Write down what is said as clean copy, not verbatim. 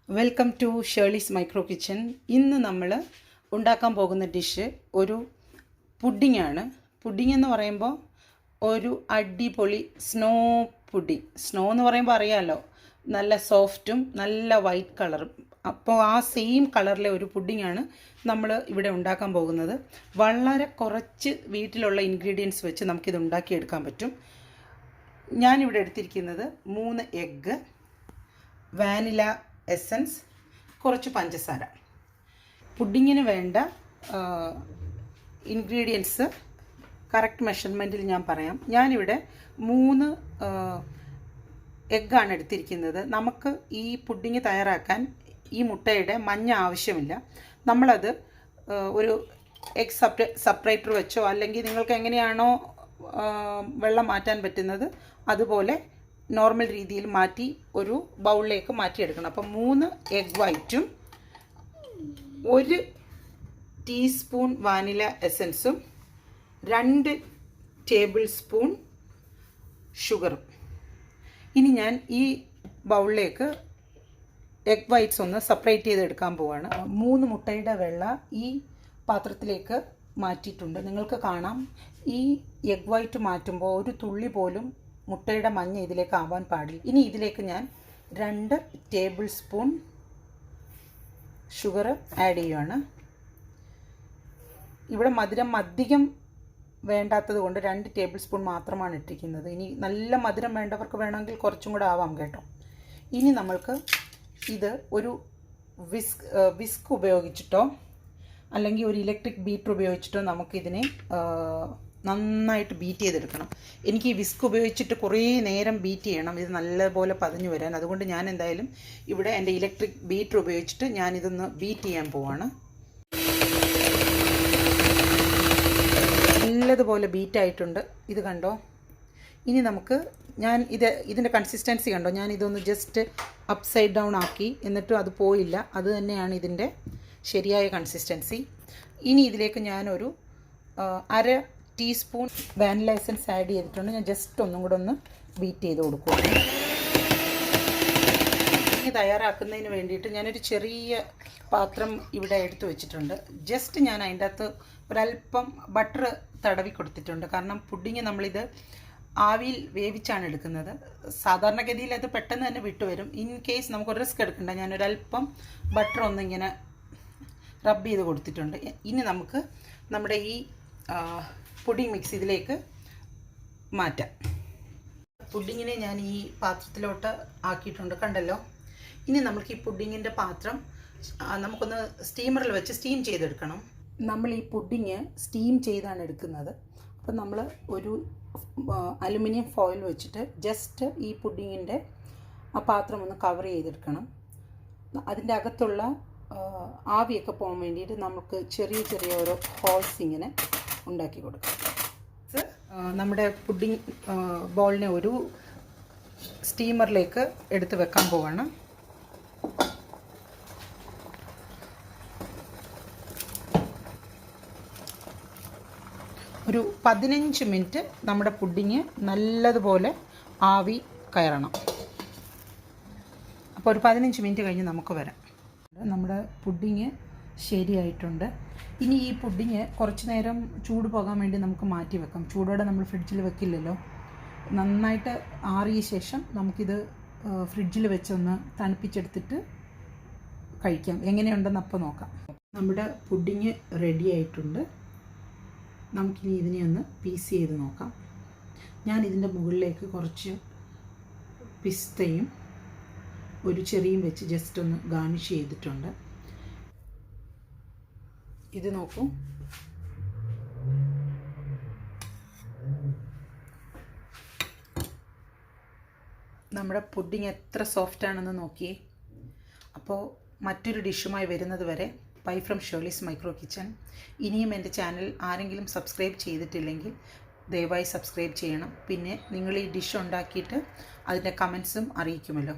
Welcome to Sherly's micro kitchen. ഇന്ന് നമ്മൾ ഉണ്ടാക്കാൻ പോകുന്ന ഡിഷ് ഒരു പുഡിംഗ് ആണ്. പുഡിംഗ് എന്ന് പറയുമ്പോൾ ഒരു അടിപൊളി സ്നോ പുഡിംഗ്. സ്നോ എന്ന് പറയുമ്പോൾ അറിയാമല്ലോ, നല്ല സോഫ്റ്റും നല്ല വൈറ്റ് കളറും. അപ്പോൾ ആ സെയിം കളറിലെ ഒരു പുഡിംഗ് ആണ് നമ്മൾ ഇവിടെ ഉണ്ടാക്കാൻ പോകുന്നത്. വളരെ കുറച്ച് വീട്ടിലുള്ള ഇൻഗ്രീഡിയൻസ് വെച്ച് നമുക്കിത് ഉണ്ടാക്കിയെടുക്കാൻ പറ്റും. ഞാനിവിടെ എടുത്തിരിക്കുന്നത് 3 എഗ്ഗ്, വാനില എസൻസ്, കുറച്ച് പഞ്ചസാര. പുഡിങ്ങിന് വേണ്ട ഇൻഗ്രീഡിയൻസ് കറക്റ്റ് മെഷർമെൻറ്റിൽ ഞാൻ പറയാം. ഞാനിവിടെ 3 എഗ്ഗാണ് എടുത്തിരിക്കുന്നത്. നമുക്ക് ഈ പുഡിങ് തയ്യാറാക്കാൻ ഈ മുട്ടയുടെ മഞ്ഞ ആവശ്യമില്ല. നമ്മളത് ഒരു എഗ് സെപ്പറേറ്റർ വെച്ചോ അല്ലെങ്കിൽ നിങ്ങൾക്ക് എങ്ങനെയാണോ വെള്ളം മാറ്റാൻ പറ്റുന്നത് അതുപോലെ നോർമൽ രീതിയിൽ മാറ്റി ഒരു ബൗളിലേക്ക് മാറ്റിയെടുക്കണം. അപ്പം 3 എഗ് വൈറ്റും 1 ടീസ്പൂൺ വാനില എസൻസും 2 ടേബിൾ സ്പൂൺ ഷുഗറും. ഇനി ഞാൻ ഈ ബൗളിലേക്ക് എഗ് വൈറ്റ്സ് ഒന്ന് സെപ്പറേറ്റ് ചെയ്തെടുക്കാൻ പോവാണ്. 3 മുട്ടയുടെ വെള്ള ഈ പാത്രത്തിലേക്ക് മാറ്റിയിട്ടുണ്ട്. നിങ്ങൾക്ക് കാണാം, ഈ എഗ് വൈറ്റ് മാറ്റുമ്പോൾ ഒരു തുള്ളി പോലും മുട്ടയുടെ മഞ്ഞ ഇതിലേക്ക് ആവാൻ പാടില്ല. ഇനി ഇതിലേക്ക് ഞാൻ 2 ടേബിൾ സ്പൂൺ ഷുഗർ ആഡ് ചെയ്യുകയാണ്. ഇവിടെ മധുരം അധികം വേണ്ടാത്തത് കൊണ്ട് 2 ടേബിൾ സ്പൂൺ മാത്രമാണ് ഇട്ടിരിക്കുന്നത്. ഇനി നല്ല മധുരം വേണ്ടവർക്ക് വേണമെങ്കിൽ കുറച്ചും കൂടെ ആവാം കേട്ടോ. ഇനി നമ്മൾക്ക് ഇത് ഒരു വിസ്ക് ഉപയോഗിച്ചിട്ടോ അല്ലെങ്കിൽ ഒരു ഇലക്ട്രിക് ബീറ്റർ ഉപയോഗിച്ചിട്ടോ നമുക്കിതിനെ നന്നായിട്ട് ബീറ്റ് ചെയ്തെടുക്കണം. എനിക്ക് ഈ വിസ്ക് ഉപയോഗിച്ചിട്ട് കുറേ നേരം ബീറ്റ് ചെയ്യണം, ഇത് നല്ലപോലെ പതഞ്ഞു വരാൻ. അതുകൊണ്ട് ഞാൻ എന്തായാലും ഇവിടെ എൻ്റെ ഇലക്ട്രിക് ബീറ്റർ ഉപയോഗിച്ചിട്ട് ഞാനിതൊന്ന് ബീറ്റ് ചെയ്യാൻ പോവാണ്. നല്ലതുപോലെ ബീറ്റായിട്ടുണ്ട്, ഇത് കണ്ടോ. ഇനി നമുക്ക് ഇതിൻ്റെ കൺസിസ്റ്റൻസി കണ്ടോ, ഞാൻ ഇതൊന്ന് ജസ്റ്റ് അപ്സൈഡ് ഡൗൺ ആക്കി, എന്നിട്ടും അത് പോയില്ല. അത് തന്നെയാണ് ഇതിൻ്റെ ശരിയായ കൺസിസ്റ്റൻസി. ഇനി ഇതിലേക്ക് ഞാനൊരു 1/2 ടീസ്പൂൺ വാനില എസൻസ് ആഡ് ചെയ്തിട്ടുണ്ട്. ഞാൻ ജസ്റ്റ് ഒന്നും കൂടെ ഒന്ന് ബീറ്റ് ചെയ്ത് കൊടുക്കുക. ഇനി തയ്യാറാക്കുന്നതിന് വേണ്ടിയിട്ട് ഞാനൊരു ചെറിയ പാത്രം ഇവിടെ എടുത്തു വെച്ചിട്ടുണ്ട്. ജസ്റ്റ് ഞാൻ അതിൻ്റെ അകത്ത് ഒരല്പം ബട്ടർ തടവി കൊടുത്തിട്ടുണ്ട്. കാരണം പുഡിങ് നമ്മളിത് ആവിയിൽ വേവിച്ചാണ് എടുക്കുന്നത്. സാധാരണഗതിയിൽ അത് പെട്ടെന്ന് തന്നെ വിട്ടുവരും. ഇൻ കേസ് നമുക്കൊരു റിസ്ക് എടുക്കണ്ട, ഞാനൊരല്പം ബട്ടർ ഒന്നിങ്ങനെ റബ്ബ് ചെയ്ത് കൊടുത്തിട്ടുണ്ട്. ഇനി നമുക്ക് നമ്മുടെ ഈ പുഡിംഗ് മിക്സ് ഇതിലേക്ക് മാറ്റാം. പുഡിങ്ങിനെ ഞാൻ ഈ പാത്രത്തിലോട്ട് ആക്കിയിട്ടുണ്ട്, കണ്ടല്ലോ. ഇനി നമുക്ക് ഈ പുഡിങ്ങിൻ്റെ പാത്രം നമുക്കൊന്ന് സ്റ്റീമറിൽ വെച്ച് സ്റ്റീം ചെയ്തെടുക്കണം. നമ്മൾ ഈ പുഡിങ് സ്റ്റീം ചെയ്താണ് എടുക്കുന്നത്. അപ്പം നമ്മൾ ഒരു അലുമിനിയം ഫോയിൽ വെച്ചിട്ട് ജസ്റ്റ് ഈ പുഡിങ്ങിൻ്റെ ആ പാത്രം ഒന്ന് കവർ ചെയ്തെടുക്കണം. അതിൻ്റെ അകത്തുള്ള ആവിയൊക്കെ പോകാൻ വേണ്ടിയിട്ട് നമുക്ക് ചെറിയ ചെറിയ ഓരോ ഹോൾസ് ഇങ്ങനെ ഉണ്ടാക്കി കൊടുക്കാം. നമ്മുടെ പുഡിംഗ് ബോളിനെ ഒരു സ്റ്റീമറിലേക്ക് എടുത്ത് വെക്കാൻ പോവാണ്. ഒരു 15 മിനിറ്റ് നമ്മുടെ പുഡിങ് നല്ലതുപോലെ ആവി കയറണം. അപ്പോൾ ഒരു 15 മിനിറ്റ് കഴിഞ്ഞ് നമുക്ക് വരാം. നമ്മുടെ പുഡിങ് ശരിയായിട്ടുണ്ട്. ഇനി ഈ പുഡിങ് കുറച്ച് നേരം ചൂട് പോകാൻ വേണ്ടി നമുക്ക് മാറ്റി വെക്കാം. ചൂടോടെ നമ്മൾ ഫ്രിഡ്ജിൽ വെക്കില്ലല്ലോ. നന്നായിട്ട് ആറിയ ശേഷം നമുക്കിത് ഫ്രിഡ്ജിൽ വെച്ചൊന്ന് തണുപ്പിച്ചെടുത്തിട്ട് കഴിക്കാം. എങ്ങനെയുണ്ടെന്ന് അപ്പോൾ നോക്കാം. നമ്മുടെ പുഡിങ് റെഡി ആയിട്ടുണ്ട്. നമുക്കിനി ഇതിനെ ഒന്ന് പീസ് ചെയ്ത് നോക്കാം. ഞാൻ ഇതിൻ്റെ മുകളിലേക്ക് കുറച്ച് പിസ്തയും ഒരു ചെറിയും വെച്ച് ജസ്റ്റ് ഒന്ന് ഗാർണിഷ് ചെയ്തിട്ടുണ്ട്. ഇത് നോക്കൂ, നമ്മുടെ പുഡിങ് എത്ര സോഫ്റ്റ് ആണെന്ന് നോക്കിയേ. അപ്പോൾ മറ്റൊരു ഡിഷുമായി വരുന്നത് വരെ bye from Shirley's micro kitchen. ഇനിയും എൻ്റെ ചാനൽ ആരെങ്കിലും സബ്സ്ക്രൈബ് ചെയ്തിട്ടില്ലെങ്കിൽ ദയവായി സബ്സ്ക്രൈബ് ചെയ്യണം. പിന്നെ നിങ്ങൾ ഈ ഡിഷ് ഉണ്ടാക്കിയിട്ട് അതിൻ്റെ കമൻസും അറിയിക്കുമല്ലോ.